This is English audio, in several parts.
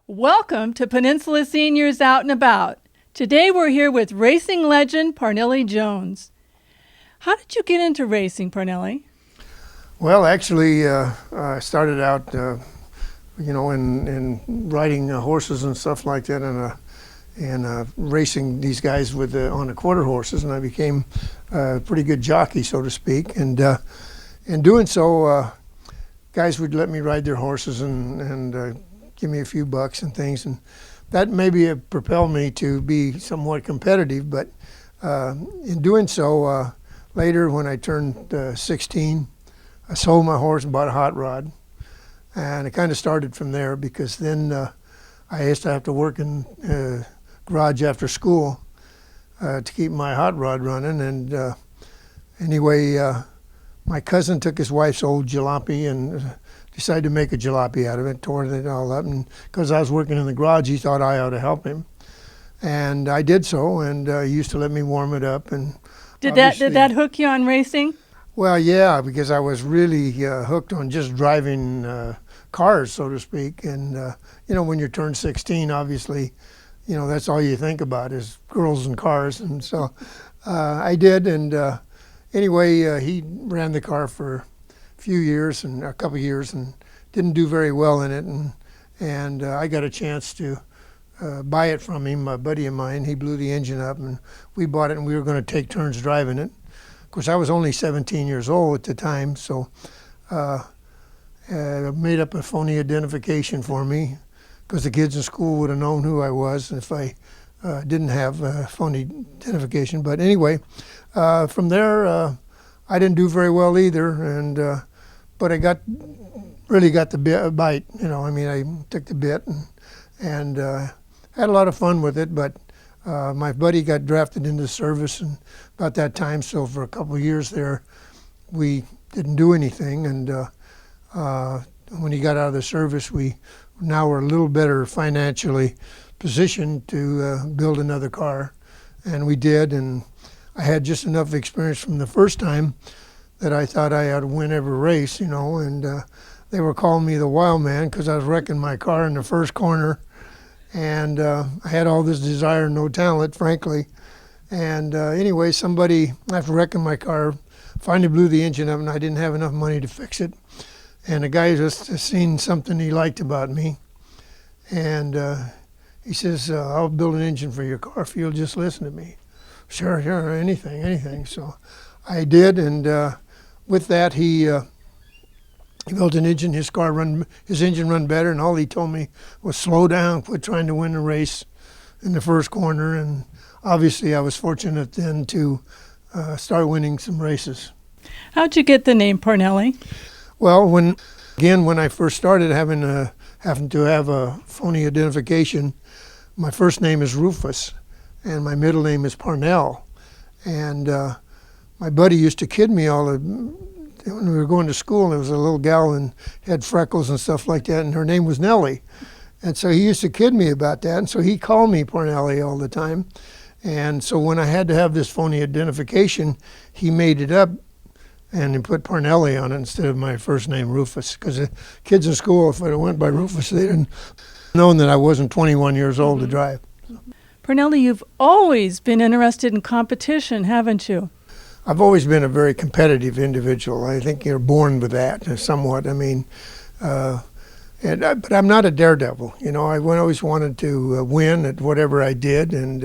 Welcome to Peninsula Seniors Out and About. Today we're here with racing legend Parnelli Jones. How did you get into racing, Parnelli? Well, actually, I started out, in riding horses and stuff like that, and racing these guys on the quarter horses, and I became a pretty good jockey, so to speak. And in doing so, guys would let me ride their horses and give me a few bucks and things, and that maybe propelled me to be somewhat competitive. But in doing so, later when I turned 16, I sold my horse and bought a hot rod, and it kind of started from there, because then I used to have to work in garage after school to keep my hot rod running. And anyway, my cousin took his wife's old jalopy and decided to make a jalopy out of it, tore it all up, and because I was working in the garage, he thought I ought to help him, and I did so. And he used to let me warm it up. And did that hook you on racing? Well, yeah, because I was really hooked on just driving cars, so to speak. And when you turn 16, obviously, that's all you think about is girls and cars. And so I did. And anyway, he ran the car for a couple years, and didn't do very well in it. And I got a chance to buy it from him, a buddy of mine. He blew the engine up, and we bought it, and we were going to take turns driving it. Of course, I was only 17 years old at the time, so made up a phony identification for me, because the kids in school would have known who I was if I didn't have a phony identification. But anyway, from there, I didn't do very well either, but I really got the bite. I took the bit and had a lot of fun with it. But my buddy got drafted into the service, and about that time, so for a couple of years there, we didn't do anything. And when he got out of the service, we now were a little better financially positioned to build another car, and we did. And I had just enough experience from the first time that I thought I ought to win every race, and they were calling me the wild man because I was wrecking my car in the first corner. And I had all this desire, no talent, frankly. And anyway, somebody, after wrecking my car, finally blew the engine up, and I didn't have enough money to fix it. And the guy just seen something he liked about me. And he says, I'll build an engine for your car if you'll just listen to me. Sure, anything. So I did, and with that, he built an engine. His engine run better, and all he told me was slow down, quit trying to win the race in the first corner. And obviously, I was fortunate then to start winning some races. How'd you get the name Parnelli? Well, when I first started having to have a phony identification, my first name is Rufus, and my middle name is Parnell. And my buddy used to kid me when we were going to school. There was a little gal and had freckles and stuff like that, and her name was Nellie. And so he used to kid me about that, and so he called me Parnelli all the time. And so when I had to have this phony identification, he made it up and he put Parnelli on it instead of my first name, Rufus. Because the kids in school, if I went by Rufus, they didn't know that I wasn't 21 years old to drive. Parnelli, you've always been interested in competition, haven't you? I've always been a very competitive individual. I think you're born with that, somewhat. But I'm not a daredevil. I always wanted to win at whatever I did, and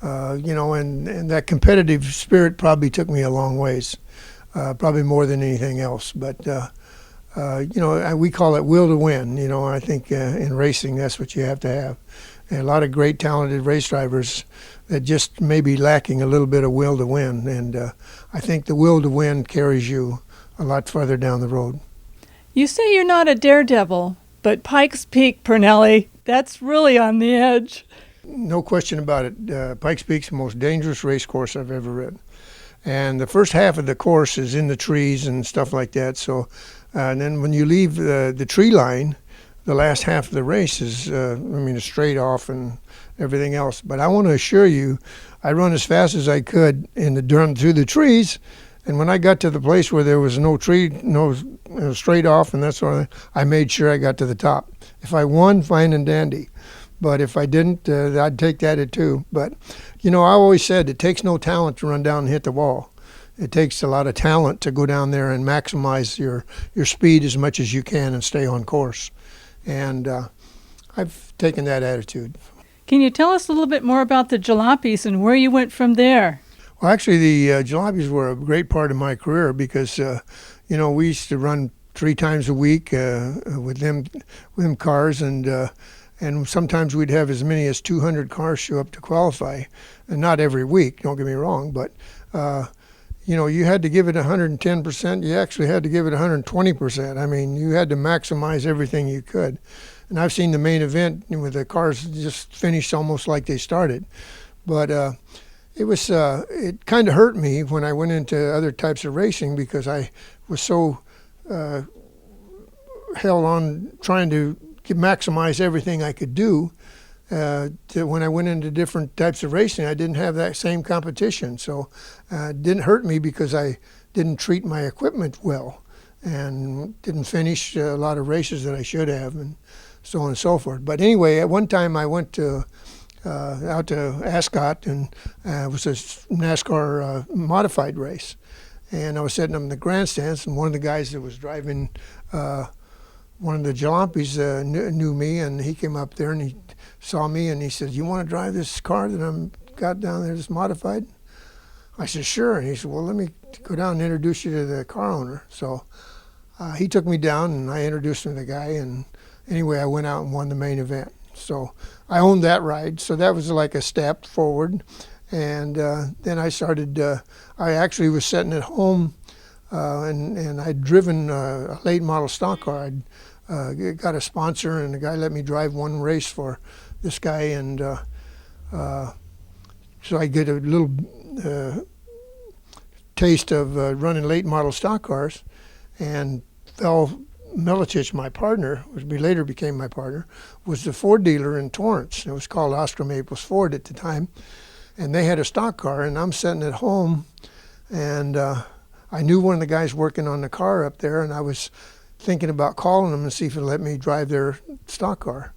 and that competitive spirit probably took me a long ways, probably more than anything else. But we call it will to win. I think in racing, that's what you have to have. And a lot of great, talented race drivers that just may be lacking a little bit of will to win. And I think the will to win carries you a lot further down the road. You say you're not a daredevil, but Pikes Peak, Parnelli, that's really on the edge. No question about it. Pikes Peak's the most dangerous race course I've ever ridden. And the first half of the course is in the trees and stuff like that. So, and then when you leave the tree line, the last half of the race is, straight off and everything else. But I want to assure you, I run as fast as I could through the trees, And when I got to the place where there was no tree, no straight off and that sort of thing, I made sure I got to the top. If I won, fine and dandy. But if I didn't, I'd take that at 2. But, I always said it takes no talent to run down and hit the wall. It takes a lot of talent to go down there and maximize your speed as much as you can and stay on course. And I've taken that attitude. Can you tell us a little bit more about the jalopies and where you went from there? Well, actually, the jalopies were a great part of my career because, we used to run 3 times a week with them cars, and sometimes we'd have as many as 200 cars show up to qualify, and not every week. Don't get me wrong, but you had to give it 110%. You actually had to give it 120%. I mean, you had to maximize everything you could. And I've seen the main event with the cars just finished almost like they started, but it kind of hurt me when I went into other types of racing because I was so held on trying to maximize everything I could do. When I went into different types of racing, I didn't have that same competition. So it didn't hurt me because I didn't treat my equipment well and didn't finish a lot of races that I should have, and so on and so forth. But anyway, at one time I went out to Ascot, and it was a NASCAR modified race. And I was sitting up in the grandstands, and one of the guys that was driving one of the jalopies knew me, and he came up there and he saw me and he said, "You want to drive this car that I'm got down there that's modified?" I said, "Sure." And he said, "Well, let me go down and introduce you to the car owner." So he took me down and I introduced him to the guy, and anyway, I went out and won the main event. So I owned that ride. So that was like a step forward. And then I started, I actually was sitting at home and I'd driven a late model stock car. I'd got a sponsor, and the guy let me drive one race for this guy. And so I get a little taste of running late model stock cars. And Val Milicic, my partner, which later became my partner, was the Ford dealer in Torrance. It was called Oscar Maples Ford at the time. And they had a stock car, and I'm sitting at home, and I knew one of the guys working on the car up there, and I was thinking about calling them and see if they'd let me drive their stock car.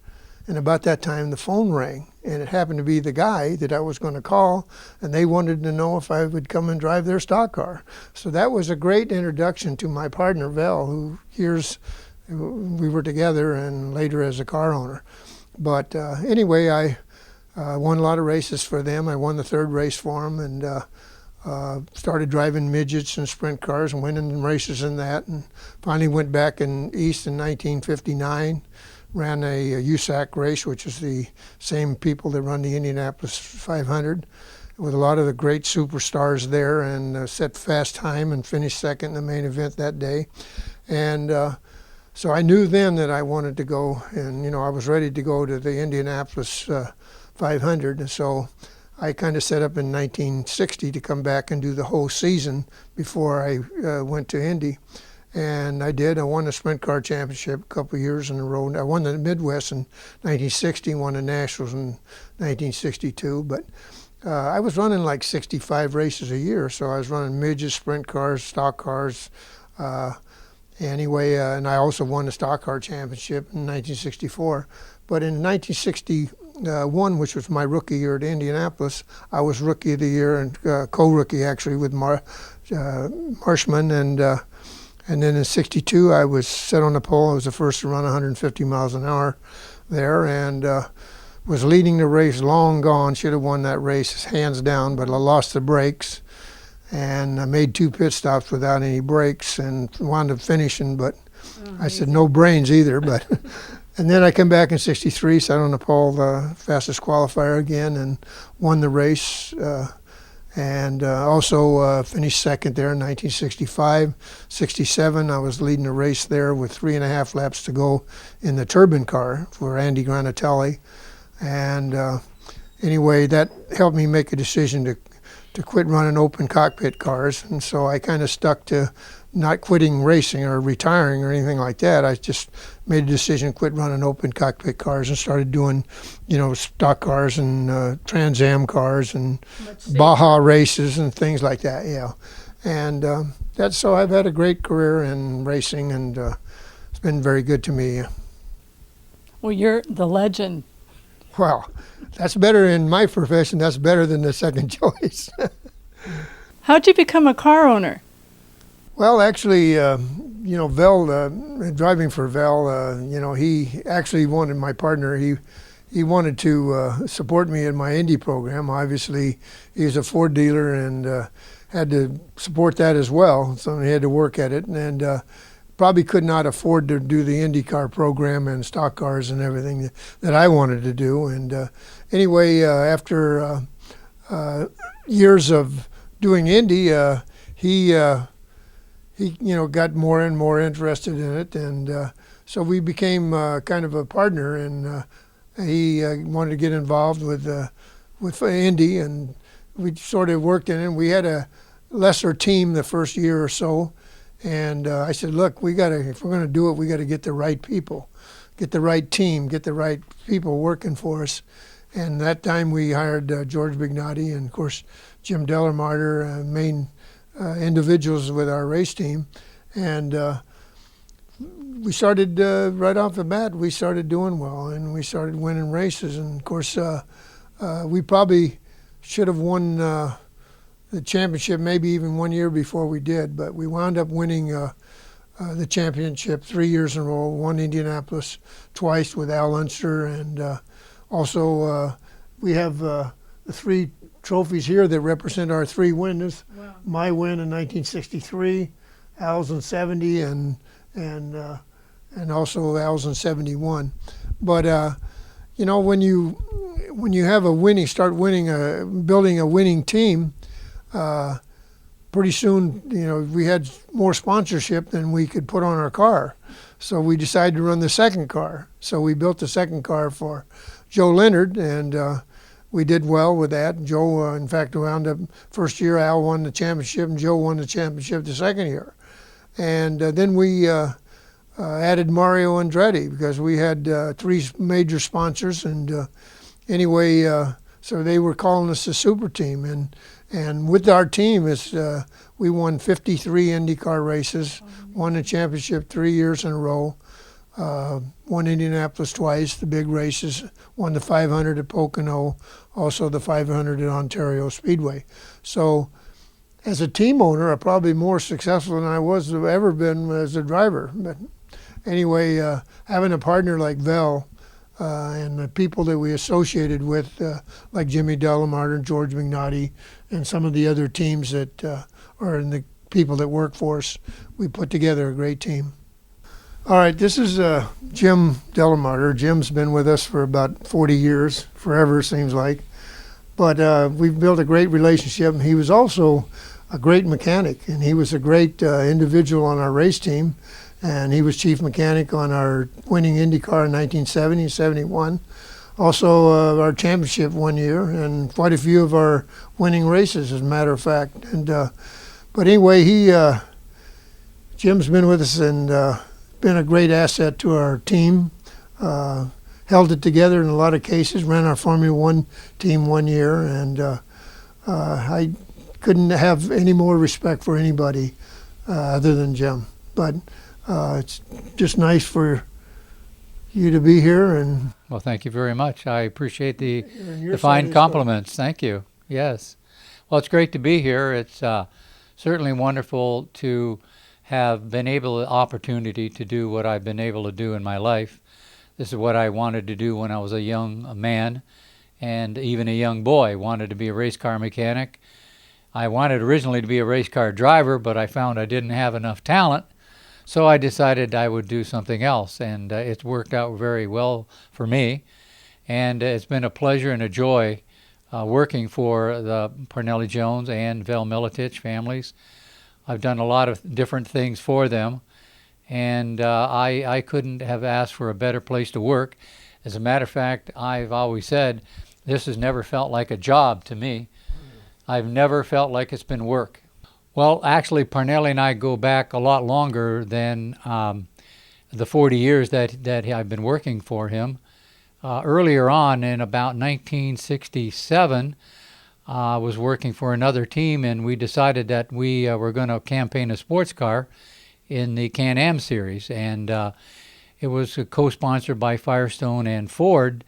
And about that time, the phone rang, and it happened to be the guy that I was going to call, and they wanted to know if I would come and drive their stock car. So that was a great introduction to my partner, Val, who years we were together, and later as a car owner. But anyway, I won a lot of races for them. I won the 3rd race for them, and started driving midgets and sprint cars and winning races in that, and finally went back east in 1959. Ran a USAC race, which is the same people that run the Indianapolis 500, with a lot of the great superstars there, and set fast time and finished second in the main event that day. And so I knew then that I wanted to go, and I was ready to go to the Indianapolis 500. And so I kind of set up in 1960 to come back and do the whole season before I went to Indy. And I did. I won the Sprint Car Championship a couple of years in a row. I won the Midwest in 1960, won the Nationals in 1962. But I was running like 65 races a year. So I was running midgets, sprint cars, stock cars. Anyway, and I also won the Stock Car Championship in 1964. But in 1961, which was my rookie year at Indianapolis, I was Rookie of the Year and co-rookie actually with Marshman. And then in 62, I was set on the pole. I was the first to run 150 miles an hour there, and was leading the race, long gone. Should have won that race hands down, but I lost the brakes. And I made 2 pit stops without any brakes and wound up finishing, but I said no brains either. But and then I come back in 63, sat on the pole, the fastest qualifier again, and won the race. And also finished second there in 1965. 67, I was leading the race there with 3.5 laps to go in the turbine car for Andy Granatelli. And anyway, that helped me make a decision to quit running open cockpit cars. And so I kind of stuck to not quitting racing or retiring or anything like that. I just made a decision to quit running open cockpit cars and started doing, stock cars and Trans Am cars and Baja races and things like that. Yeah, And that's so I've had a great career in racing, and it's been very good to me. Well, you're the legend. Well, that's better in my profession. That's better than the second choice. How'd you become a car owner? Well, actually, Vel, driving for Vel, he actually wanted my partner. He wanted to support me in my Indy program. Obviously, he's a Ford dealer and had to support that as well. So he had to work at it, and probably could not afford to do the IndyCar program and stock cars and everything that I wanted to do. And anyway, after years of doing Indy, he got more and more interested in it, and so we became kind of a partner. And he wanted to get involved with Indy, and we sort of worked in it. We had a lesser team the first year or so, and I said, "Look, if we're going to do it, we got to get the right people, get the right team, get the right people working for us." And that time we hired George Bignotti and, of course, Jim Della, Martyr, main individuals with our race team. And we started right off the bat, we started doing well, and we started winning races. And, of course, we probably should have won the championship maybe even 1 year before we did, but we wound up winning the championship 3 years in a row, won Indianapolis twice with Al Unser, and also we have the 3 trophies here that represent our 3 wins. Wow. My win in 1963, Al's in 70, and also Al's in 71. But when you have a winning, start winning, building a winning team, pretty soon, we had more sponsorship than we could put on our car. So we decided to run the second car. So we built the second car for Joe Leonard, and we did well with that. Joe, in fact, wound up first year, Al won the championship, and Joe won the championship the second year. And then we added Mario Andretti because we had 3 major sponsors. And anyway, so they were calling us the super team. And with our team, we won 53 IndyCar races, won the championship 3 years in a row, won Indianapolis twice, the big races, won the 500 at Pocono, also the 500 at Ontario Speedway. So as a team owner, I'm probably more successful than I was have ever been as a driver. But anyway, having a partner like Vel, and the people that we associated with, like Jimmy Della, Martyr, George Bignotti, and some of the other teams that are in the people that work for us, we put together a great team. All right, this is Jim Della Martyr. Jim's been with us for about 40 years, forever seems like. But we've built a great relationship. He was also a great mechanic, and he was a great individual on our race team. And he was chief mechanic on our winning IndyCar in 1970 and 71. Also our championship 1 year, and quite a few of our winning races, as a matter of fact. And but anyway, Jim's been with us and been a great asset to our team. Held it together in a lot of cases. Ran our Formula One team 1 year, and I couldn't have any more respect for anybody other than Jim. But it's just nice for you to be here. And well, thank you very much. I appreciate the fine compliments. Thank you. Yes. Well, it's great to be here. It's certainly wonderful to have been able the opportunity to do what I've been able to do in my life. This is what I wanted to do when I was a young man and even a young boy. Wanted to be a race car mechanic. I wanted originally to be a race car driver, but I found I didn't have enough talent. So I decided I would do something else, and it's worked out very well for me. And it's been a pleasure and a joy working for the Parnelli Jones and Vel Militich families. I've done a lot of different things for them, and I couldn't have asked for a better place to work. As a matter of fact, I've always said this has never felt like a job to me. I've never felt like it's been work. Well, actually, Parnelli and I go back a lot longer than the 40 years that I've been working for him. Earlier on, in about 1967, was working for another team, and we decided that we were going to campaign a sports car in the Can-Am series, and it was co-sponsored by Firestone and Ford,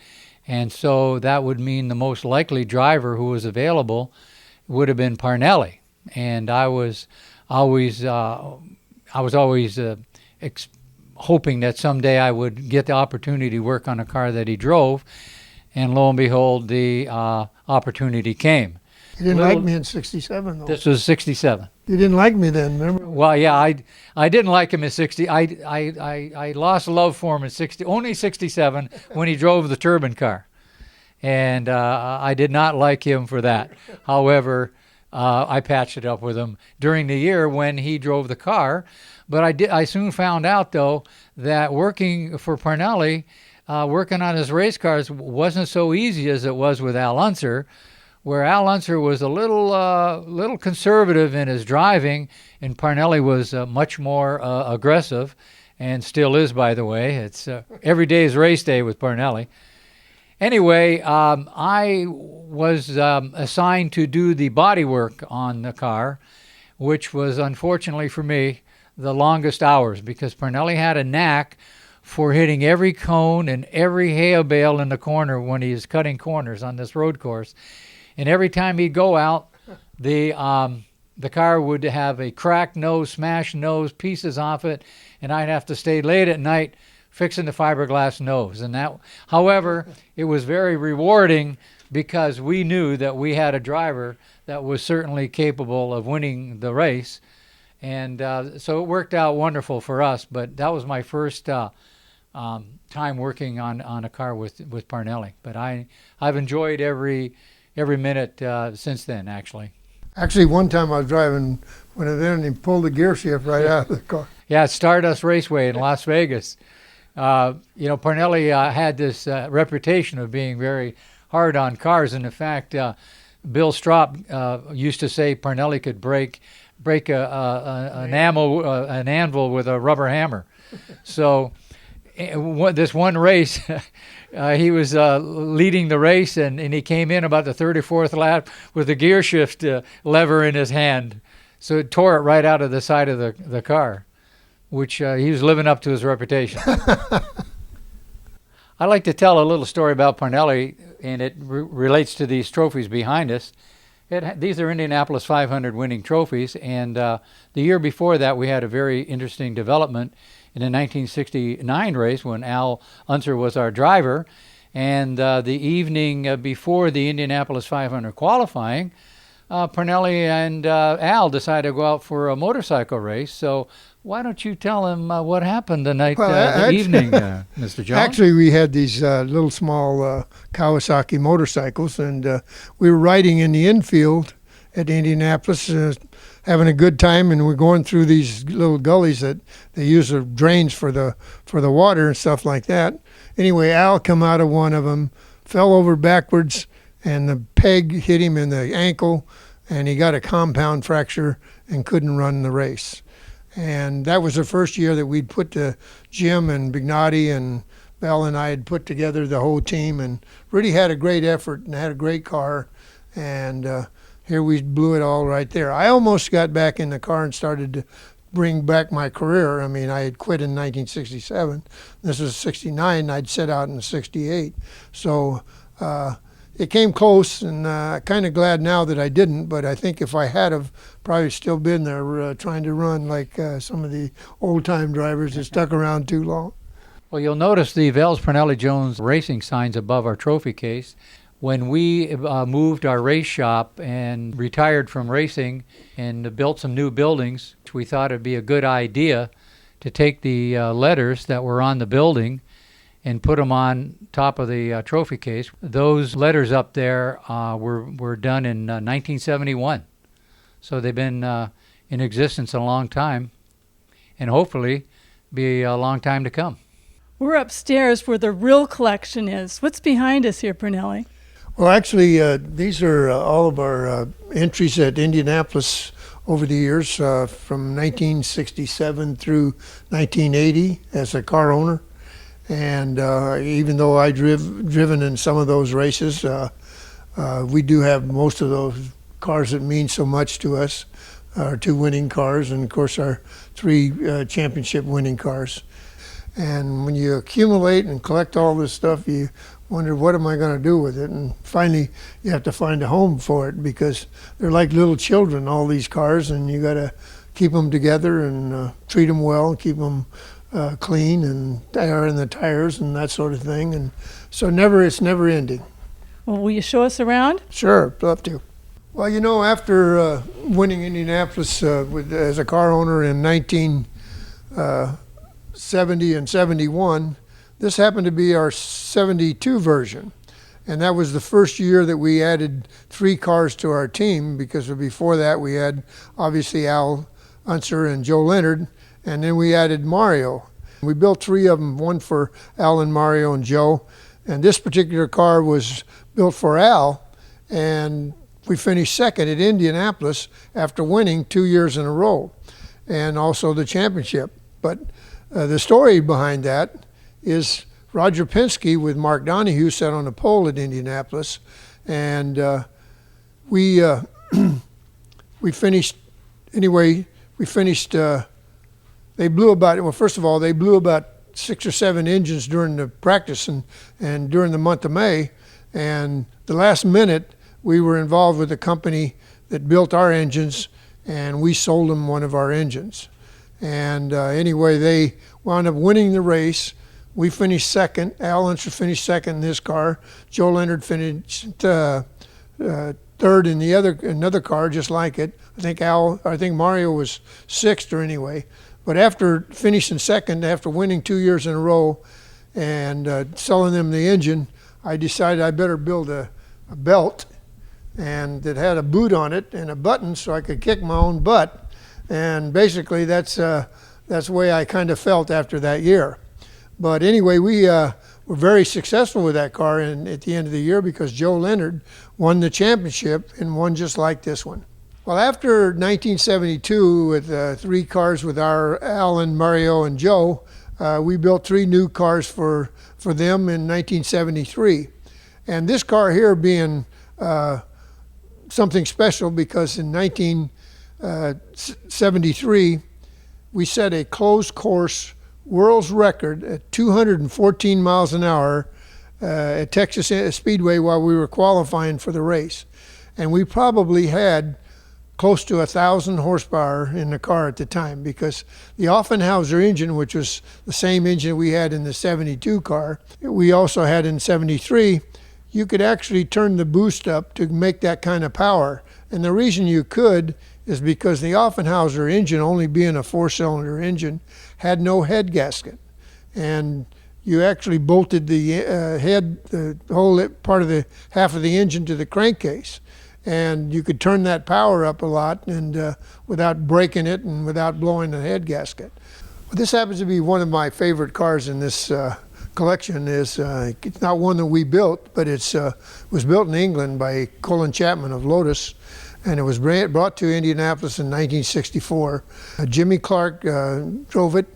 and so that would mean the most likely driver who was available would have been Parnelli, and I was always hoping that someday I would get the opportunity to work on a car that he drove, and lo and behold, the opportunity came. You didn't like me in '67, though. This was '67. You didn't like me then, remember? Well, yeah, I didn't like him in '60. I lost love for him in only '67 when he drove the turbine car, and I did not like him for that. However, I patched it up with him during the year when he drove the car. But I soon found out, though, that working for Parnelli, working on his race cars wasn't so easy as it was with Al Unser, where Al Unser was a little conservative in his driving, and Parnelli was much more aggressive, and still is, by the way. It's every day is race day with Parnelli. Anyway, I was assigned to do the body work on the car, which was, unfortunately for me, the longest hours, because Parnelli had a knack for hitting every cone and every hail bale in the corner when he was cutting corners on this road course. And every time he'd go out, the car would have a cracked nose, smashed nose, pieces off it, and I'd have to stay late at night fixing the fiberglass nose. And that, however, it was very rewarding because we knew that we had a driver that was certainly capable of winning the race. And so it worked out wonderful for us, but that was my first time working on a car with Parnelli. But I've enjoyed every minute since then, actually. Actually, one time I was driving one of them and he pulled the gear shift right out of the car. Yeah, Stardust Raceway in Las Vegas. Parnelli had this reputation of being very hard on cars, and in fact, Bill Stropp used to say Parnelli could break an anvil with a rubber hammer. So this one race, he was leading the race, and he came in about the 34th lap with the gear shift lever in his hand. So it tore it right out of the side of the car, which he was living up to his reputation. I like to tell a little story about Parnelli, and it relates to these trophies behind us. These are Indianapolis 500 winning trophies, and the year before that we had a very interesting development in the 1969 race when Al Unser was our driver, and the evening before the Indianapolis 500 qualifying, Parnelli and Al decided to go out for a motorcycle race. So why don't you tell him what happened the night, the evening, Mr. Jones? Actually, we had these little small Kawasaki motorcycles, and we were riding in the infield at Indianapolis, having a good time, and we're going through these little gullies that they use as drains for the water and stuff like that. Anyway, Al come out of one of them, fell over backwards, and the peg hit him in the ankle, and he got a compound fracture and couldn't run the race. And that was the first year that we'd put Jim and Bignotti and Bell and I had put together the whole team and really had a great effort and had a great car. And here we blew it all right there. I almost got back in the car and started to bring back my career. I mean, I had quit in 1967. This was 69. I'd set out in 68. So it came close, and kind of glad now that I didn't, but I think if I had have, probably still been there trying to run like some of the old-time drivers that stuck around too long. Well, you'll notice the Vels Parnelli Jones racing signs above our trophy case. When we moved our race shop and retired from racing and built some new buildings, we thought it'd be a good idea to take the letters that were on the building and put them on top of the trophy case. Those letters up there were done in 1971. So they've been in existence a long time, and hopefully be a long time to come. We're upstairs where the real collection is. What's behind us here, Parnelli? Well, actually, these are all of our entries at Indianapolis over the years, from 1967 through 1980 as a car owner. And even though I driven in some of those races, We do have most of those cars that mean so much to us, our 2 winning cars, and of course our 3 championship winning cars. And when you accumulate and collect all this stuff, you wonder, what am I going to do with it? And finally, you have to find a home for it, because they're like little children, all these cars, and you got to keep them together and treat them well, keep them clean and air in the tires and that sort of thing. And so it's never ending. Well, will you show us around? Sure, love to. Well, you know, after winning Indianapolis as a car owner in 1970 and 71, this happened to be our 72 version. And that was the first year that we added 3 cars to our team, because before that we had obviously Al Unser and Joe Leonard, and then we added Mario. We built 3 of them, one for Al and Mario and Joe. And this particular car was built for Al, and we finished second at Indianapolis after winning 2 years in a row, and also the championship. But the story behind that is Roger Penske with Mark Donahue sat on the pole at Indianapolis, and we finished anyway. We finished. They blew about, well, first of all, they blew about 6 or 7 engines during the practice and during the month of May. And the last minute, we were involved with a company that built our engines, and we sold them one of our engines. And anyway, they wound up winning the race. We finished second. Al Unser finished second in this car. Joe Leonard finished third in another car just like it. I think Mario was sixth or anyway. But after finishing second, after winning 2 years in a row and selling them the engine, I decided I better build a belt and that had a boot on it and a button so I could kick my own butt. And basically that's the way I kind of felt after that year. But anyway, we were very successful with that car at the end of the year, because Joe Leonard won the championship and won just like this one. Well, after 1972, with 3 cars with our Alan, Mario, and Joe, we built 3 new cars for them in 1973. And this car here being something special, because in 1973, we set a closed course world's record at 214 miles an hour at Texas Speedway while we were qualifying for the race. And we probably had close to 1,000 horsepower in the car at the time, because the Offenhauser engine, which was the same engine we had in the 72 car, we also had in 73, you could actually turn the boost up to make that kind of power. And the reason you could is because the Offenhauser engine, only being a 4-cylinder engine, had no head gasket. And you actually bolted the head, the whole part of the half of the engine to the crankcase. And you could turn that power up a lot and without breaking it and without blowing the head gasket. But this happens to be one of my favorite cars in this collection. It's not one that we built, but it was built in England by Colin Chapman of Lotus, and it was brought to Indianapolis in 1964. Jimmy Clark drove it.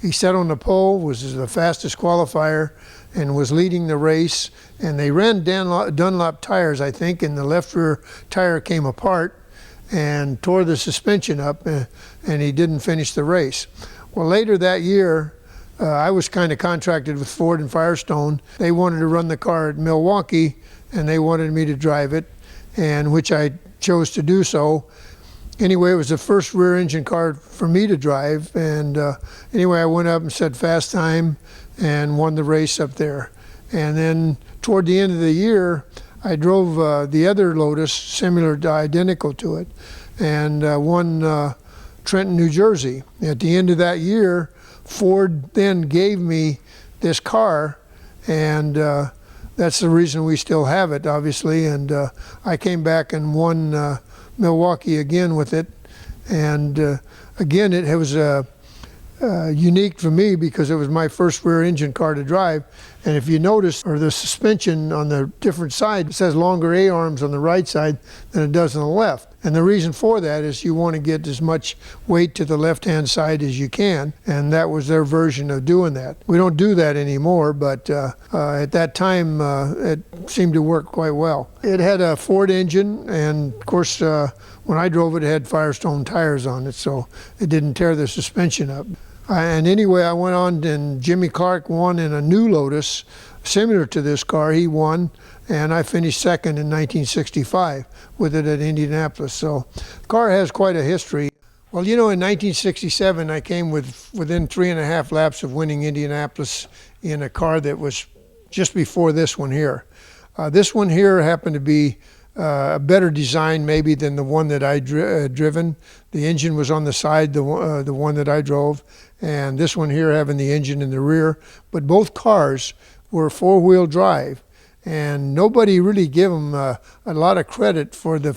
He sat on the pole, was the fastest qualifier, and was leading the race. And they ran Dunlop tires, I think, and the left rear tire came apart and tore the suspension up, and he didn't finish the race. Well, later that year, I was kind of contracted with Ford and Firestone. They wanted to run the car at Milwaukee, and they wanted me to drive it, and which I chose to do so. Anyway, it was the first rear engine car for me to drive, and anyway, I went up and set fast time and won the race up there. And then toward the end of the year, I drove the other Lotus, similar to identical to it, and won Trenton, New Jersey. At the end of that year, Ford then gave me this car, and that's the reason we still have it, obviously. And I came back and won Milwaukee again with it. And again, it was unique for me because it was my first rear engine car to drive. And if you notice, or the suspension on the different side, it says longer A-arms on the right side than it does on the left. And the reason for that is you want to get as much weight to the left-hand side as you can, and that was their version of doing that. We don't do that anymore, but at that time, it seemed to work quite well. It had a Ford engine, and of course, when I drove it, it had Firestone tires on it, so it didn't tear the suspension up. And anyway, I went on, and Jimmy Clark won in a new Lotus, similar to this car. He won, and I finished second in 1965 with it at Indianapolis. So the car has quite a history. Well, you know, in 1967, I came within 3.5 laps of winning Indianapolis in a car that was just before this one here. This one here happened to be a better design maybe than the one that I driven. The engine was on the side, the one that I drove, and this one here having the engine in the rear. But both cars were four-wheel drive, and nobody really gave them a lot of credit for the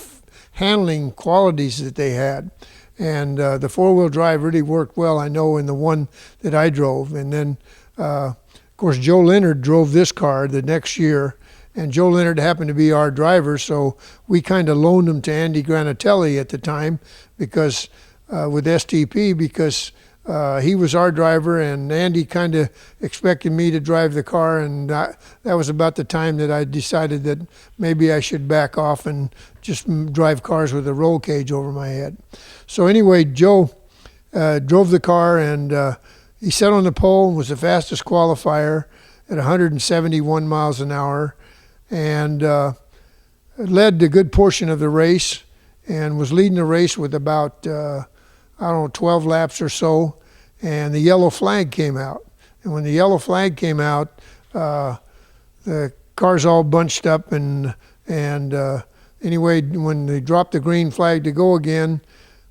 handling qualities that they had. And the four-wheel drive really worked well, I know, in the one that I drove. And then, of course, Joe Leonard drove this car the next year, and Joe Leonard happened to be our driver, so we kind of loaned him to Andy Granatelli at the time because with STP, because he was our driver, and Andy kind of expected me to drive the car, and that was about the time that I decided that maybe I should back off and just drive cars with a roll cage over my head. So anyway, Joe drove the car, and he sat on the pole and was the fastest qualifier at 171 miles an hour, and led a good portion of the race, and was leading the race with about 12 laps or so, and the yellow flag came out. And when the yellow flag came out, the cars all bunched up, and anyway, when they dropped the green flag to go again,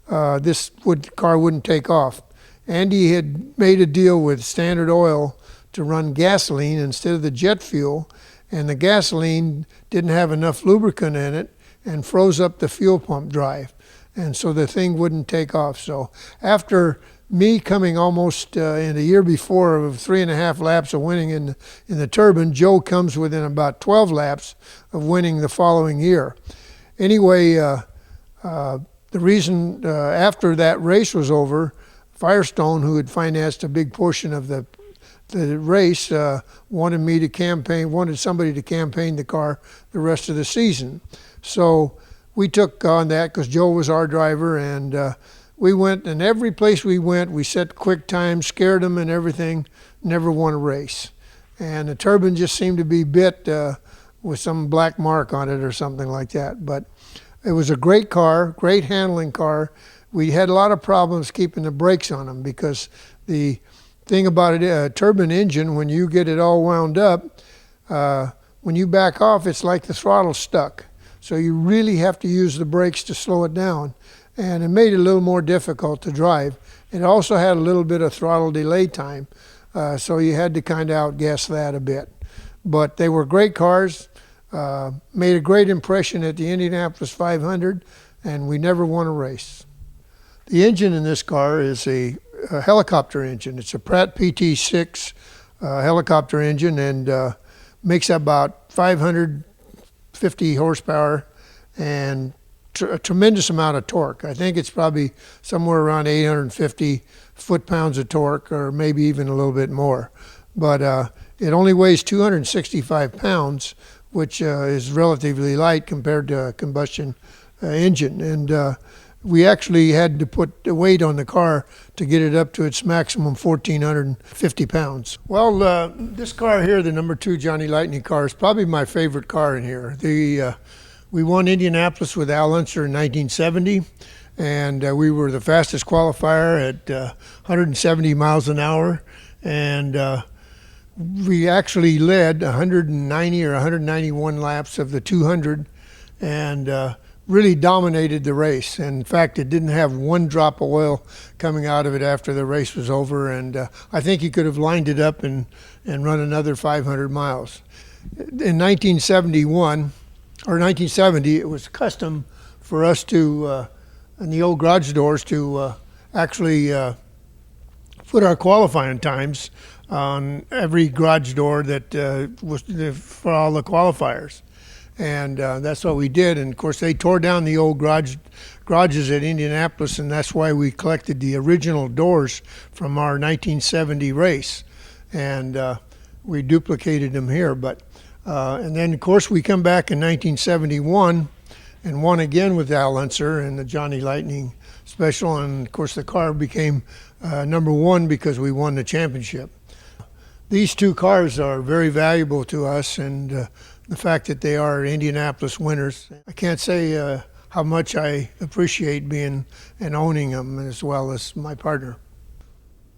this car wouldn't take off. Andy had made a deal with Standard Oil to run gasoline instead of the jet fuel, and the gasoline didn't have enough lubricant in it and froze up the fuel pump drive. And so the thing wouldn't take off. So after me coming almost in a year before of 3.5 laps of winning in the turbine, Joe comes within about 12 laps of winning the following year. Anyway, the reason after that race was over, Firestone, who had financed a big portion of the race, wanted somebody to campaign the car the rest of the season. So we took on that because Joe was our driver, and we went, and every place we went, we set quick times, scared them and everything, never won a race. And the turbine just seemed to be bit with some black mark on it or something like that. But it was a great car, great handling car. We had a lot of problems keeping the brakes on them because the thing about a turbine engine, when you get it all wound up, when you back off, it's like the throttle's stuck. So you really have to use the brakes to slow it down. And it made it a little more difficult to drive. It also had a little bit of throttle delay time, so you had to kind of outguess that a bit. But they were great cars, made a great impression at the Indianapolis 500, and we never won a race. The engine in this car is a helicopter engine. It's a Pratt PT6 helicopter engine, and makes about 550 horsepower and a tremendous amount of torque. I think it's probably somewhere around 850 foot-pounds of torque, or maybe even a little bit more. But it only weighs 265 pounds, which is relatively light compared to a combustion engine. And we actually had to put the weight on the car to get it up to its maximum 1,450 pounds. Well, this car here, the number 2 Johnny Lightning car, is probably my favorite car in here. We won Indianapolis with Al Unser in 1970, and we were the fastest qualifier at 170 miles an hour, and we actually led 190 or 191 laps of the 200, and really dominated the race. And in fact, it didn't have one drop of oil coming out of it after the race was over, and I think he could have lined it up and run another 500 miles. In 1971, or 1970, it was custom for us to, in the old garage doors, to actually put our qualifying times on every garage door that was for all the qualifiers. And that's what we did. And of course, they tore down the old garages at Indianapolis, and that's why we collected the original doors from our 1970 race, and we duplicated them here. But and then of course we come back in 1971 and won again with Al Unser and the Johnny Lightning Special, and of course the car became number one because we won the championship. These two cars are very valuable to us, and the fact that they are Indianapolis winners, I can't say how much I appreciate being and owning them, as well as my partner.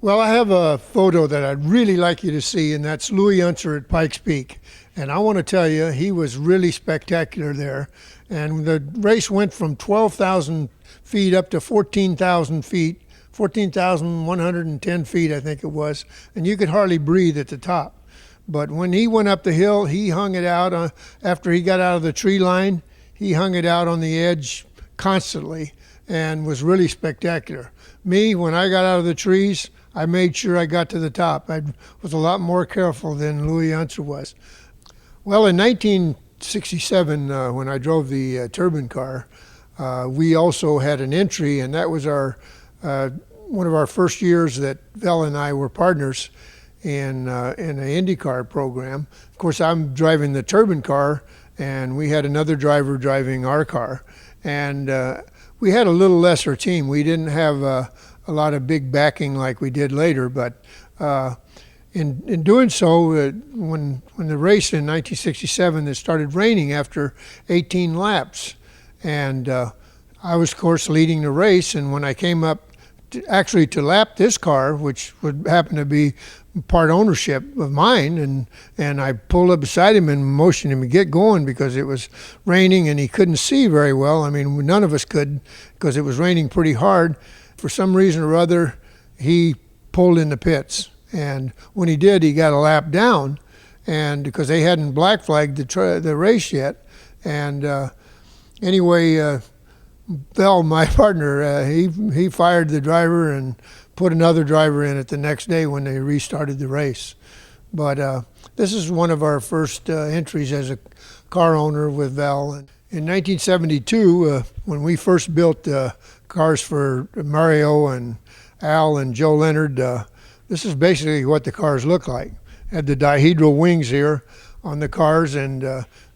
Well, I have a photo that I'd really like you to see, and that's Louie Unser at Pikes Peak. And I want to tell you, he was really spectacular there. And the race went from 12,000 feet up to 14,000 feet, 14,110 feet, I think it was. And you could hardly breathe at the top. But when he went up the hill, he hung it out. After he got out of the tree line, he hung it out on the edge constantly and was really spectacular. Me, when I got out of the trees, I made sure I got to the top. I was a lot more careful than Louie Unser was. Well, in 1967, when I drove the turbine car, we also had an entry, and that was our one of our first years that Della and I were partners in an IndyCar program. Of course, I'm driving the turbine car, and we had another driver driving our car. And we had a little lesser team. We didn't have a lot of big backing like we did later, but in doing so, when the race in 1967, it started raining after 18 laps. And I was, of course, leading the race, and when I came up to lap this car, which would happen to be part ownership of mine, and I pulled up beside him and motioned him to get going because it was raining and he couldn't see very well. I mean, none of us could because it was raining pretty hard. For some reason or other, he pulled in the pits, and when he did, he got a lap down, and because they hadn't black flagged the race yet. And anyway, Bell, my partner, he fired the driver and put another driver in it the next day when they restarted the race. But this is one of our first entries as a car owner with Val. In 1972, when we first built cars for Mario and Al and Joe Leonard, this is basically what the cars look like. Had the dihedral wings here on the cars, and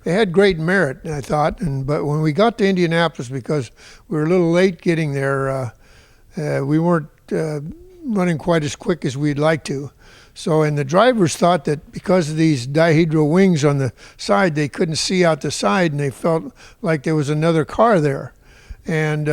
they had great merit, I thought. But when we got to Indianapolis, because we were a little late getting there, we weren't running quite as quick as we'd like to. So, and the drivers thought that because of these dihedral wings on the side, they couldn't see out the side, and they felt like there was another car there. And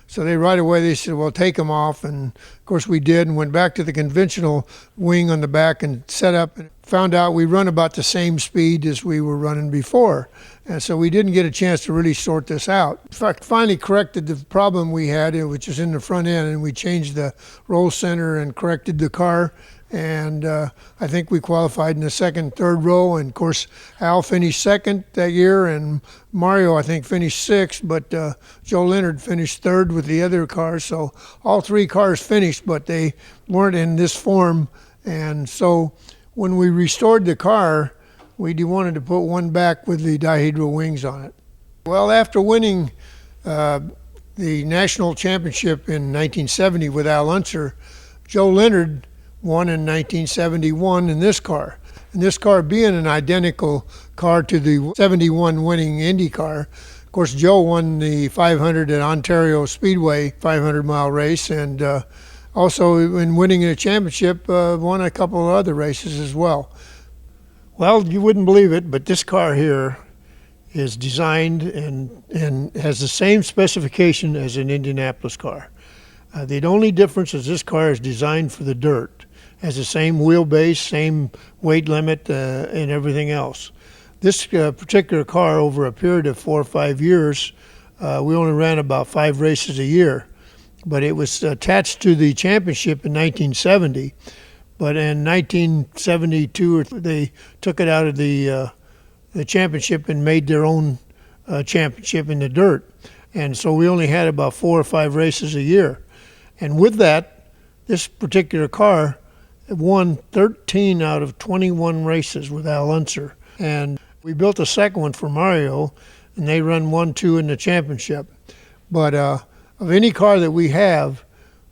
so right away they said, well, take them off. And of course we did, and went back to the conventional wing on the back and set up, and found out we run about the same speed as we were running before. And so we didn't get a chance to really sort this out. In fact, finally corrected the problem we had, which was in the front end, and we changed the roll center and corrected the car. And I think we qualified in the second, third row. And of course, Al finished second that year, and Mario, I think, finished sixth, but Joe Leonard finished third with the other cars. So all three cars finished, but they weren't in this form. And so when we restored the car, we wanted to put one back with the dihedral wings on it. Well, after winning the national championship in 1970 with Al Unser, Joe Leonard won in 1971 in this car. And this car being an identical car to the 71 winning Indy car. Of course, Joe won the 500 at Ontario Speedway 500-mile race, and also in winning the championship, won a couple of other races as well. Well, you wouldn't believe it, but this car here is designed and has the same specification as an Indianapolis car. The only difference is this car is designed for the dirt. Has the same wheelbase, same weight limit, and everything else. This particular car, over a period of 4 or 5 years, we only ran about 5 races a year. But it was attached to the championship in 1970. But in 1972, they took it out of the championship and made their own championship in the dirt. And so we only had about 4 or 5 races a year. And with that, this particular car won 13 out of 21 races with Al Unser. And we built a second one for Mario, and they run 1-2 in the championship. But of any car that we have,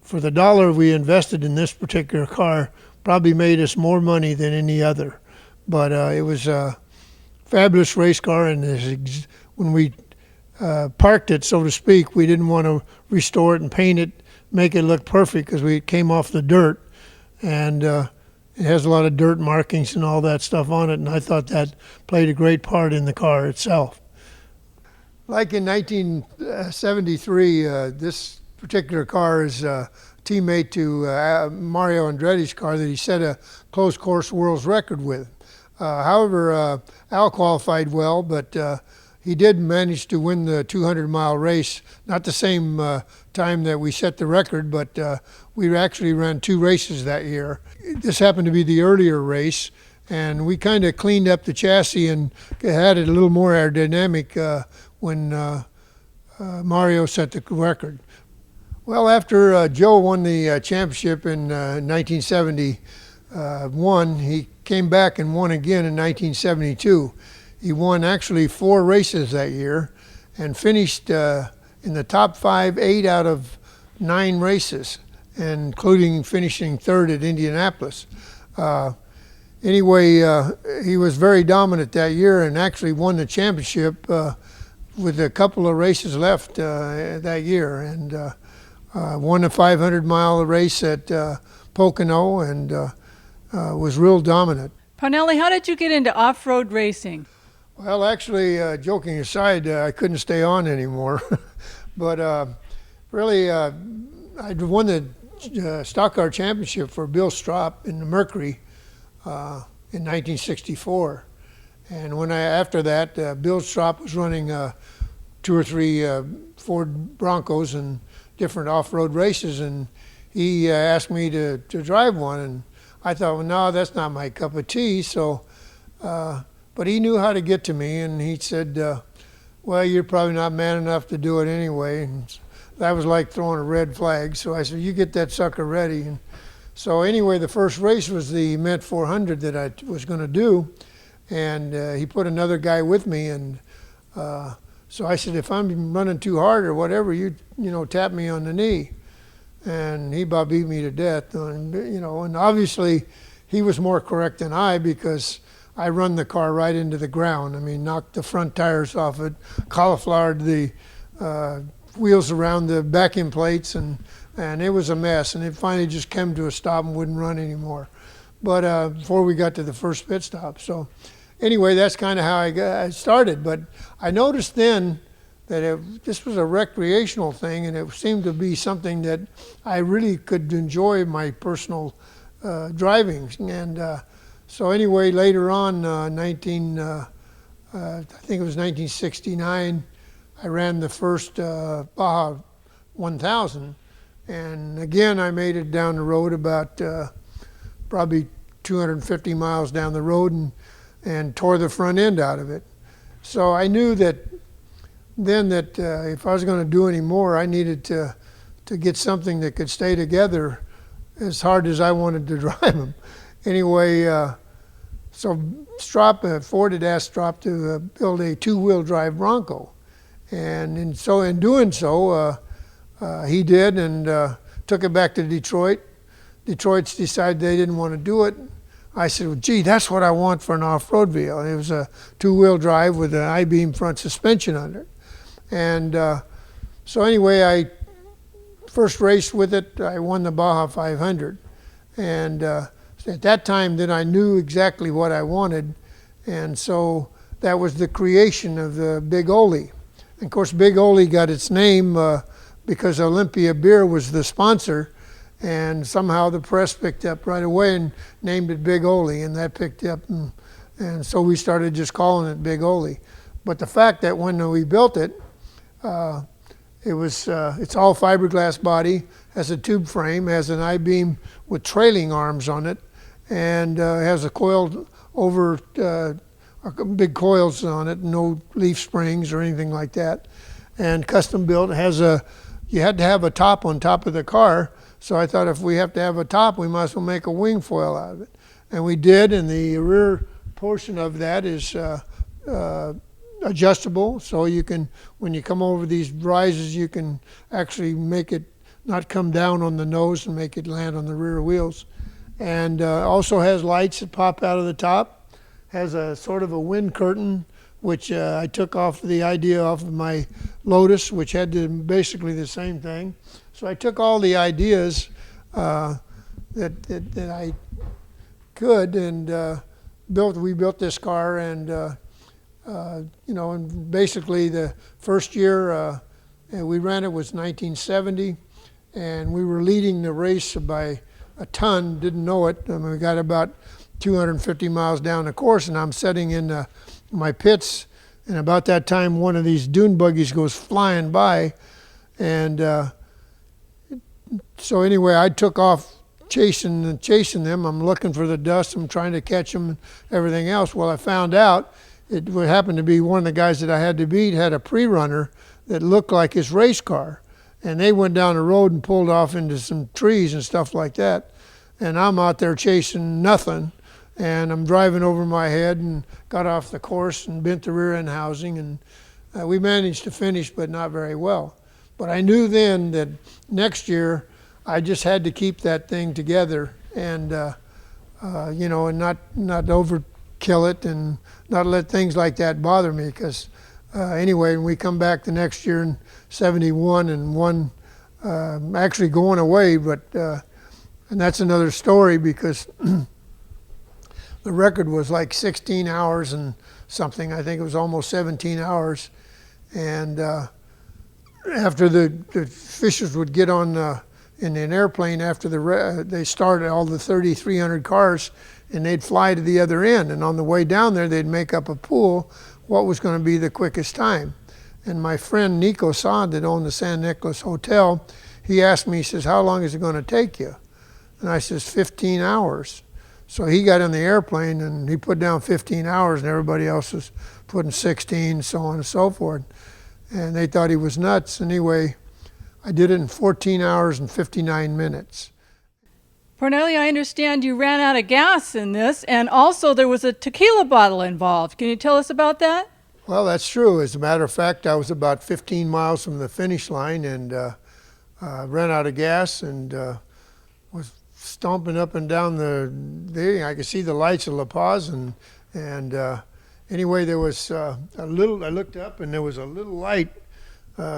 for the dollar we invested in this particular car, probably made us more money than any other. But it was a fabulous race car, and when we parked it, so to speak, we didn't want to restore it and paint it, make it look perfect, because we came off the dirt, and it has a lot of dirt markings and all that stuff on it, and I thought that played a great part in the car itself. Like in 1973, this particular car is a teammate to Mario Andretti's car that he set a closed course world's record with. However, Al qualified well, but he did manage to win the 200-mile race. Not the same time that we set the record, but we actually ran 2 races that year. This happened to be the earlier race, and we kind of cleaned up the chassis and had it a little more aerodynamic when Mario set the record. Well, after Joe won the championship in 1971, he came back and won again in 1972. He won actually 4 races that year and finished in the top 5, 8 out of 9 races, including finishing 3rd at Indianapolis. Anyway, he was very dominant that year and actually won the championship with a couple of races left that year, and won a 500-mile race at Pocono and was real dominant. Parnelli, how did you get into off-road racing? Well, actually, joking aside, I couldn't stay on anymore. But really, I'd won the stock car championship for Bill Stropp in the Mercury in 1964. And after that, Bill Stropp was running 2 or 3 Ford Broncos and different off-road races, and he asked me to drive one, and I thought, well, no, that's not my cup of tea. So, but he knew how to get to me, and he said, well, you're probably not man enough to do it anyway. And that was like throwing a red flag. So I said, you get that sucker ready. And so anyway, the first race was the Mint 400 that I was going to do, and he put another guy with me, and so I said, if I'm running too hard or whatever, you tap me on the knee. And he about beat me to death. And obviously he was more correct than I, because I run the car right into the ground. I mean, knocked the front tires off it, cauliflowered the wheels around the backing plates, and it was a mess. And it finally just came to a stop and wouldn't run anymore. But before we got to the first pit stop. So anyway, that's kind of how I started. But I noticed then that this was a recreational thing, and it seemed to be something that I really could enjoy my personal driving. And so anyway, later on, I think it was 1969, I ran the first Baja 1000. And again, I made it down the road about probably 250 miles down the road and tore the front end out of it. So I knew that then that if I was going to do any more, I needed to get something that could stay together as hard as I wanted to drive them. Anyway, so Ford had asked Stropp to build a 2-wheel drive Bronco. And in doing so, he did, and took it back to Detroit. Detroit's decided they didn't want to do it. I said, well, gee, that's what I want for an off-road vehicle. And it was a 2-wheel drive with an I-beam front suspension under it. And so anyway, I first raced with it. I won the Baja 500. And at that time, then I knew exactly what I wanted. And so that was the creation of the Big Ole. And of course, Big Ole got its name because Olympia Beer was the sponsor. And somehow the press picked up right away and named it Big Ole, and that picked up, and so we started just calling it Big Ole. But the fact that when we built it, it's all fiberglass body, has a tube frame, has an I-beam with trailing arms on it, and has a coiled over, big coils on it, no leaf springs or anything like that, and custom built. It has you had to have a top on top of the car So I thought if we have to have a top, we might as well make a wing foil out of it. And we did, and the rear portion of that is adjustable, so you can, when you come over these rises, you can actually make it not come down on the nose and make it land on the rear wheels. And also has lights that pop out of the top, has a sort of a wind curtain, which I took off the idea off of my Lotus, which had basically the same thing. So I took all the ideas that I could, and we built this car, and and basically the first year we ran it was 1970, and we were leading the race by a ton. Didn't know it. I mean, we got about 250 miles down the course, and I'm sitting in my pits, and about that time one of these dune buggies goes flying by, and so anyway, I took off chasing them. I'm looking for the dust. I'm trying to catch them and everything else. Well, I found out it would happen to be one of the guys that I had to beat had a pre-runner that looked like his race car, and they went down the road and pulled off into some trees and stuff like that, and I'm out there chasing nothing, and I'm driving over my head and got off the course and bent the rear end housing, and we managed to finish, but not very well. But I knew then that next year I just had to keep that thing together, and and not overkill it, and not let things like that bother me. Because anyway, when we come back the next year in '71 and won, actually going away, but and that's another story, because the record was like 16 hours and something. I think it was almost 17 hours, and after the officials would get on in an airplane after they started all the 3,300 cars, and they'd fly to the other end, and on the way down there they'd make up a pool what was going to be the quickest time. And my friend Nico Saad, that owned the San Nicolas Hotel, he asked me, he says, "How long is it going to take you?" And I says, 15 hours. So he got in the airplane and he put down 15 hours, and everybody else was putting 16, so on and so forth. And they thought he was nuts. Anyway, I did it in 14 hours and 59 minutes. Parnelli, I understand you ran out of gas in this, and also there was a tequila bottle involved. Can you tell us about that? Well, that's true. As a matter of fact, I was about 15 miles from the finish line, and ran out of gas, and was stomping up and down I could see the lights of La Paz, and anyway, there was I looked up, and there was a little light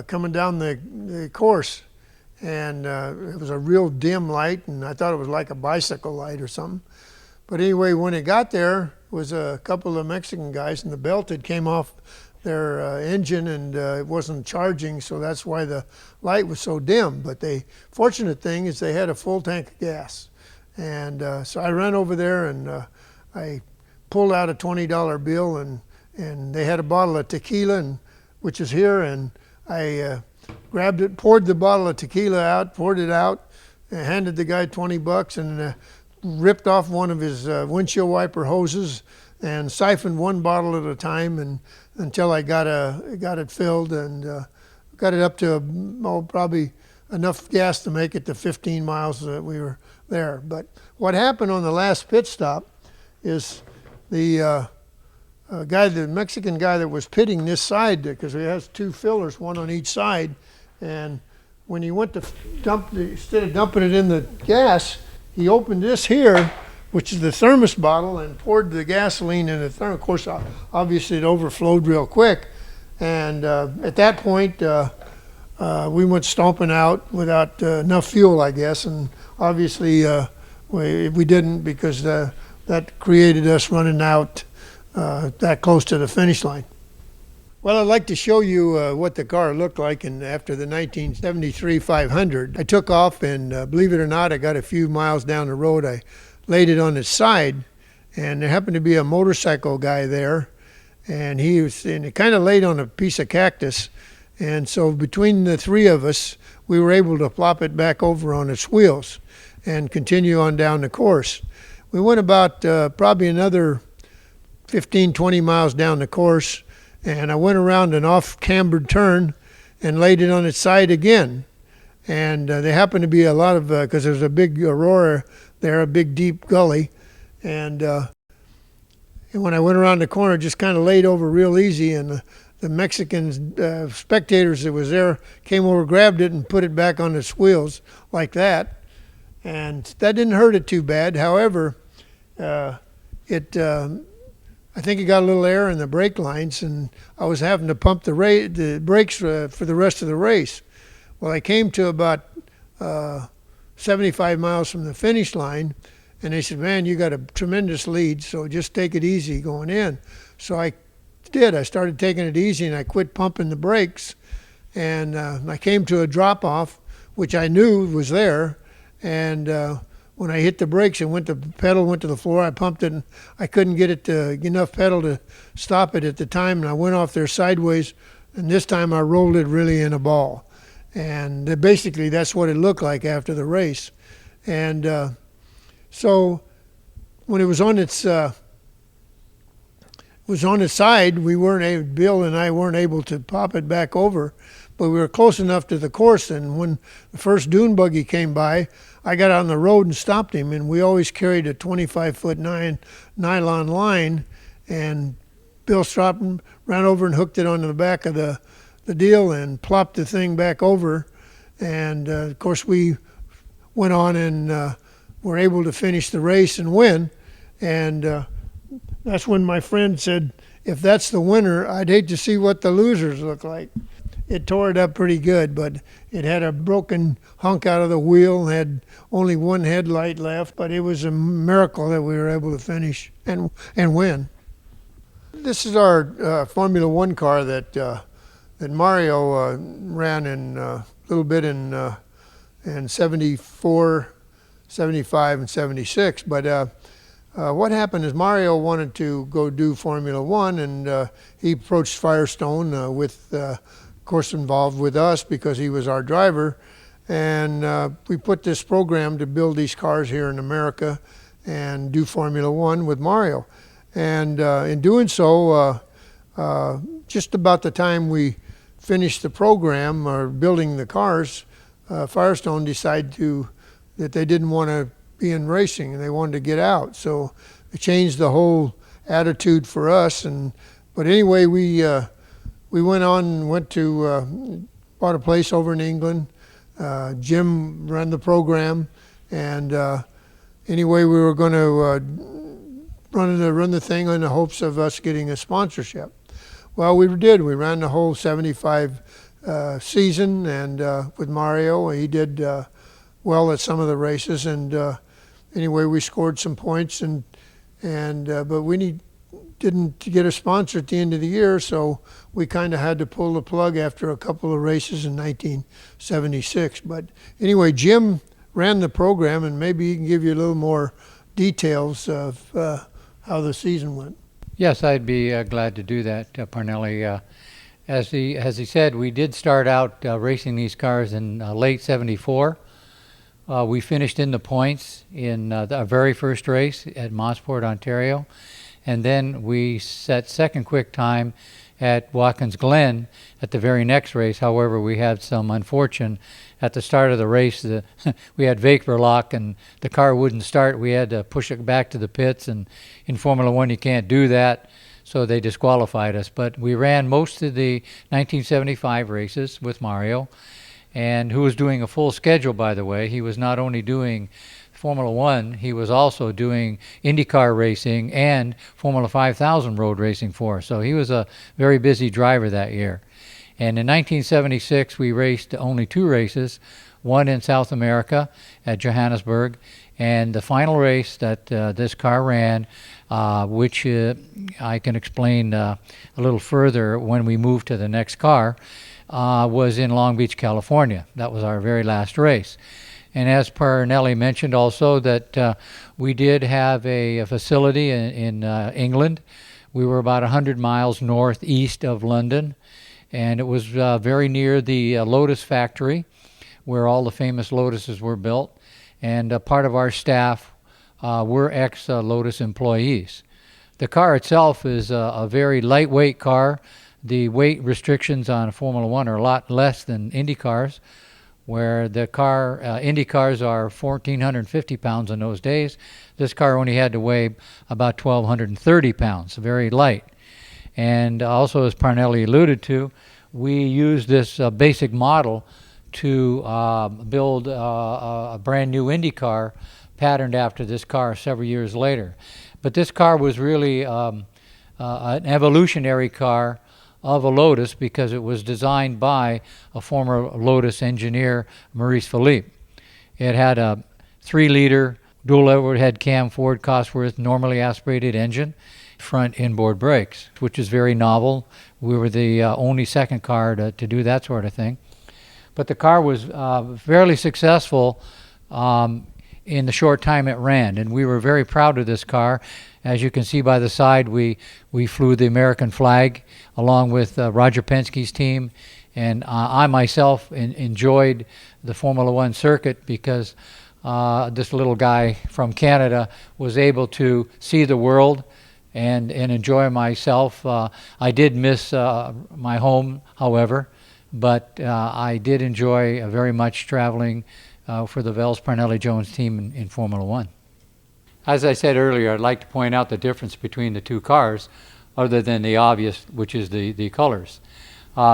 coming down the course, and it was a real dim light, and I thought it was like a bicycle light or something. But anyway, when it got there, was a couple of Mexican guys, and the belt had came off their engine, and it wasn't charging, so that's why the light was so dim. But the fortunate thing is they had a full tank of gas, and so I ran over there, and I pulled out a $20 bill, and they had a bottle of tequila, which is here, and I grabbed it, poured the bottle of tequila out, poured it out, and handed the guy $20, and ripped off one of his windshield wiper hoses and siphoned one bottle at a time, and until I got it filled, and got it up to probably enough gas to make it the 15 miles that we were there. But what happened on the last pit stop is the Mexican guy that was pitting this side, because he has two fillers, one on each side, and when he went to instead of dumping it in the gas, he opened this here, which is the thermos bottle, and poured the gasoline in the thermos. Of course, obviously it overflowed real quick, and at that point we went stomping out without enough fuel, I guess, and obviously we didn't, because that created us running out that close to the finish line. Well, I'd like to show you what the car looked like after the 1973 500. I took off, and believe it or not, I got a few miles down the road. I laid it on its side, and there happened to be a motorcycle guy there, and it kind of laid on a piece of cactus, and so between the three of us, we were able to plop it back over on its wheels and continue on down the course. We went about probably another 15, 20 miles down the course, and I went around an off-cambered turn and laid it on its side again. And they happened to be a lot of, because there's a big Aurora there, a big deep gully. And when I went around the corner, it just kind of laid over real easy. And the Mexican spectators that was there came over, grabbed it, and put it back on its wheels like that. And that didn't hurt it too bad. However, I think it got a little air in the brake lines, and I was having to pump the brakes for the rest of the race. Well, I came to about 75 miles from the finish line, and they said, man, you got a tremendous lead, so just take it easy going in. So I did. I started taking it easy, and I quit pumping the brakes. And I came to a drop-off, which I knew was there. And when I hit the brakes, the pedal went to the floor. I pumped it, and I couldn't get it to enough pedal to stop it at the time. And I went off there sideways, and this time I rolled it really in a ball. And basically, that's what it looked like after the race. And so when it was on its side, Bill and I weren't able to pop it back over, but we were close enough to the course. And when the first dune buggy came by, I got on the road and stopped him. And we always carried a 25-foot nylon line. And Bill stopped and ran over and hooked it onto the back of the deal and plopped the thing back over. And of course, we went on and were able to finish the race and win. And that's when my friend said, if that's the winner, I'd hate to see what the losers look like. It tore it up pretty good, but it had a broken hunk out of the wheel, had only one headlight left, but it was a miracle that we were able to finish and win. This is our Formula One car that Mario ran in a little bit in 74, 75, and 76. But what happened is Mario wanted to go do Formula One, and he approached Firestone with, of course, involved with us because he was our driver. And we put this program to build these cars here in America and do Formula One with Mario. And in doing so, just about the time we finished the program or building the cars, Firestone decided that they didn't want to be in racing and they wanted to get out. So it changed the whole attitude for us. But anyway, we went on and bought a place over in England. Jim ran the program, and anyway, we were going to run the thing in the hopes of us getting a sponsorship. Well, we did. We ran the whole 75 season, and with Mario, he did well at some of the races. And anyway, we scored some points, but we didn't get a sponsor at the end of the year, so we kind of had to pull the plug after a couple of races in 1976. But anyway, Jim ran the program, and maybe he can give you a little more details of how the season went. Yes, I'd be glad to do that, Parnelli. As he said, we did start out racing these cars in late '74. We finished in the points in our very first race at Mosport, Ontario, and then we set second quick time at Watkins Glen at the very next race. However, we had some unfortune at the start of the race. We had vapor lock and the car wouldn't start. We had to push it back to the pits, and in Formula One you can't do that, so they disqualified us. But we ran most of the 1975 races with Mario, and who was doing a full schedule, by the way. He was not only doing Formula One, he was also doing IndyCar racing and Formula 5000 road racing for us. So he was a very busy driver that year. And in 1976, we raced only two races, one in South America at Johannesburg, and the final race that this car ran, which I can explain a little further when we move to the next car, was in Long Beach, California. That was our very last race. And as Parnelli mentioned also, that we did have a facility in England. We were about 100 miles northeast of London, and it was very near the Lotus factory where all the famous Lotuses were built. And part of our staff were ex-Lotus employees. The car itself is a very lightweight car. The weight restrictions on Formula One are a lot less than Indy cars, where the car, Indy cars are 1,450 pounds in those days. This car only had to weigh about 1,230 pounds, very light. And also, as Parnelli alluded to, we used this basic model to build a brand new Indy car patterned after this car several years later. But this car was really an evolutionary car of a Lotus because it was designed by a former Lotus engineer, Maurice Philippe. It had a 3-liter dual overhead cam Ford Cosworth normally aspirated engine, front inboard brakes, which is very novel. We were the only second car to do that sort of thing. But the car was fairly successful in the short time it ran, and we were very proud of this car. As you can see by the side, we flew the American flag along with Roger Penske's team, and I myself enjoyed the Formula One circuit because this little guy from Canada was able to see the world and enjoy myself. I did miss my home, however, but I did enjoy very much traveling for the Vels Parnelli Jones team in Formula One. As I said earlier, I'd like to point out the difference between the two cars, other than the obvious, which is the colors.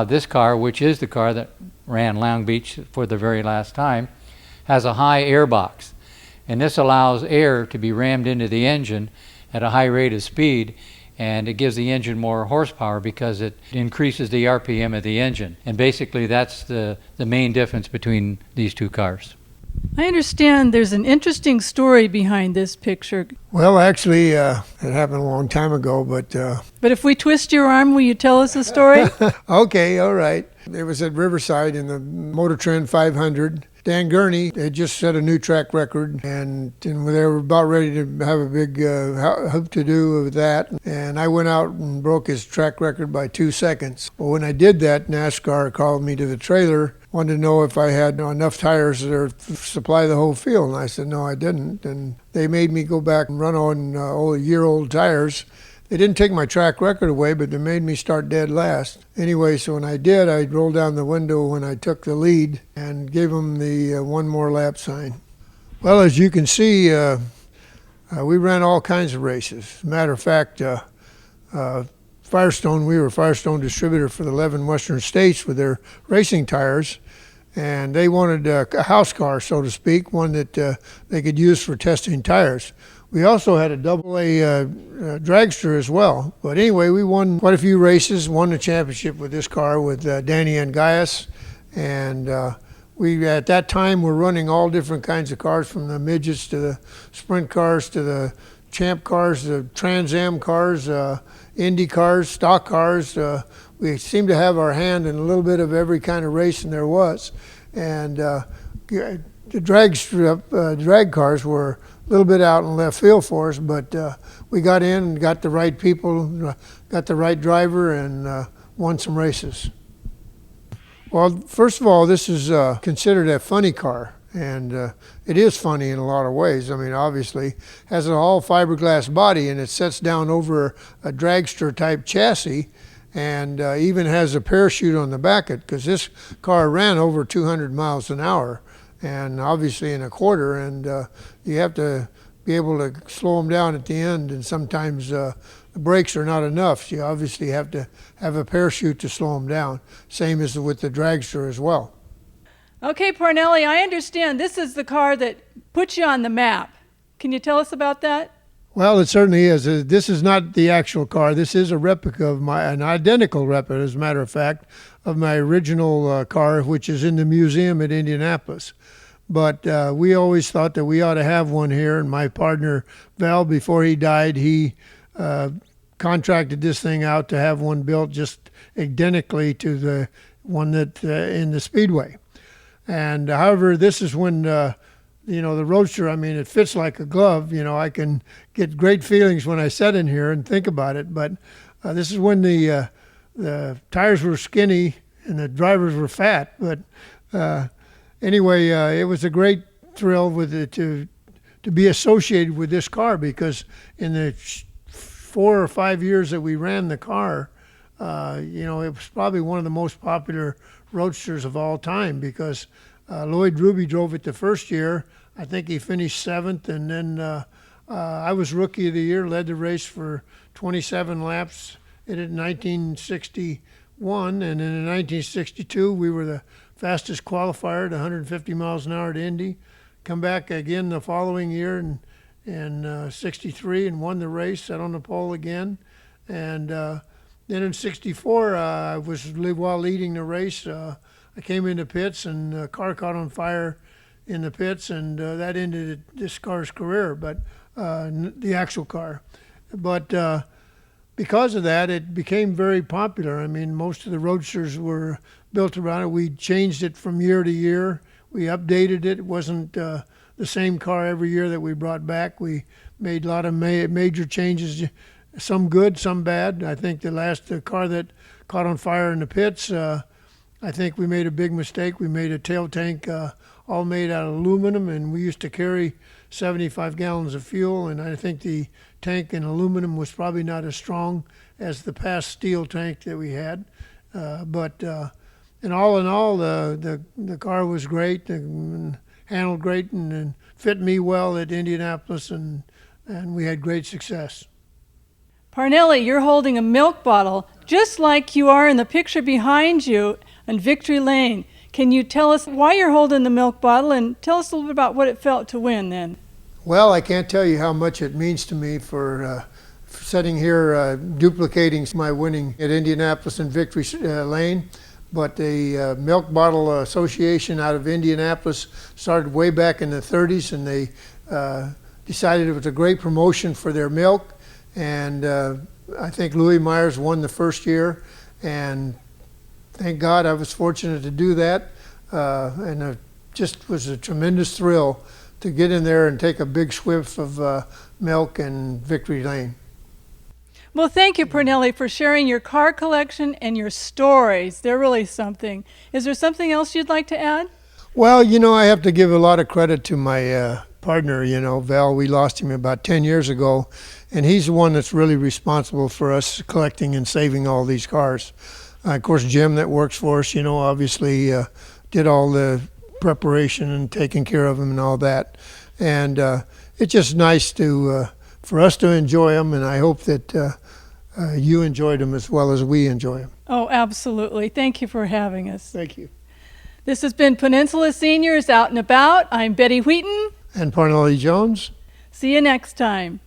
This car, which is the car that ran Long Beach for the very last time, has a high air box, and this allows air to be rammed into the engine at a high rate of speed, and it gives the engine more horsepower because it increases the RPM of the engine. And basically that's the main difference between these two cars. I understand there's an interesting story behind this picture. Well, actually, it happened a long time ago, but... But if we twist your arm, will you tell us the story? Okay, all right. It was at Riverside in the Motor Trend 500. Dan Gurney had just set a new track record, and they were about ready to have a big hoop to do with that. And I went out and broke his track record by 2 seconds. Well, when I did that, NASCAR called me to the trailer, wanted to know if I had enough tires to supply the whole field. And I said, no, I didn't. And they made me go back and run on year-old tires. They didn't take my track record away, but they made me start dead last. Anyway, so when I did, I rolled down the window when I took the lead and gave them the one more lap sign. Well, as you can see, we ran all kinds of races. As a matter of fact, Firestone, we were Firestone distributor for the 11 Western states with their racing tires. And they wanted a house car, so to speak, one that they could use for testing tires. We also had a AA dragster as well. But anyway, we won quite a few races, won the championship with this car with Danny Angaias. And we, at that time, were running all different kinds of cars, from the midgets to the sprint cars to the champ cars, the Trans Am cars, Indy cars, stock cars. We seemed to have our hand in a little bit of every kind of racing there was. And the drag cars were a little bit out in left field for us, but we got in and got the right people, got the right driver, and won some races. Well, first of all, this is considered a funny car, and it is funny in a lot of ways. I mean, obviously, has an all fiberglass body, and it sets down over a dragster type chassis, and even has a parachute on the back of it, because this car ran over 200 miles an hour, and obviously in a quarter, and you have to be able to slow them down at the end, and sometimes the brakes are not enough, so you obviously have to have a parachute to slow them down. Same as with the dragster as well. Okay, Parnelli, I understand this is the car that puts you on the map. Can you tell us about that? Well, it certainly is. This is not the actual car. This is a replica of an identical replica, as a matter of fact, of my original car, which is in the museum at Indianapolis. But we always thought that we ought to have one here, and my partner, Val, before he died, he contracted this thing out to have one built just identically to the one that in the Speedway. And however, this is when the Roadster, I mean, it fits like a glove. I can get great feelings when I sit in here and think about it. But this is when the tires were skinny and the drivers were fat. But anyway, it was a great thrill with it to be associated with this car, because in the 4 or 5 years that we ran the car, it was probably one of the most popular Roadsters of all time, because Lloyd Ruby drove it the first year. I think he finished 7th, and then I was Rookie of the Year, led the race for 27 laps. It in 1961, and then in 1962 we were the fastest qualifier at 150 miles an hour at Indy. Come back again the following year in 63 and won the race, sat on the pole again. And then in 64, I was while leading the race. I came into pits and the car caught on fire in the pits, and that ended this car's career, but the actual car. But because of that, it became very popular. I mean, most of the Roadsters were built around it. We changed it from year to year. We updated it. It wasn't the same car every year that we brought back. We made a lot of major changes, some good, some bad. I think the car that caught on fire in the pits, I think we made a big mistake. We made a tail tank all made out of aluminum, and we used to carry 75 gallons of fuel, and I think the tank in aluminum was probably not as strong as the past steel tank that we had. But in all, the car was great and handled great and fit me well at Indianapolis, and we had great success. Parnelli, you're holding a milk bottle, just like you are in the picture behind you on Victory Lane. Can you tell us why you're holding the milk bottle, and tell us a little bit about what it felt to win then? Well, I can't tell you how much it means to me for sitting here duplicating my winning at Indianapolis and Victory Lane. But the Milk Bottle Association out of Indianapolis started way back in the 30s, and they decided it was a great promotion for their milk. And I think Louie Myers won the first year, and thank God I was fortunate to do that. And it just was a tremendous thrill to get in there and take a big swift of milk in Victory Lane. Well, thank you, Parnelli, for sharing your car collection and your stories. They're really something. Is there something else you'd like to add? Well, I have to give a lot of credit to my partner, Val. We lost him about 10 years ago, and he's the one that's really responsible for us collecting and saving all these cars. Of course, Jim that works for us, obviously did all the preparation and taking care of them and all that. And it's just nice for us to enjoy them, and I hope that you enjoyed them as well as we enjoy them. Oh, absolutely. Thank you for having us. Thank you. This has been Peninsula Seniors Out and About. I'm Betty Wheaton. And Parnelli Jones. See you next time.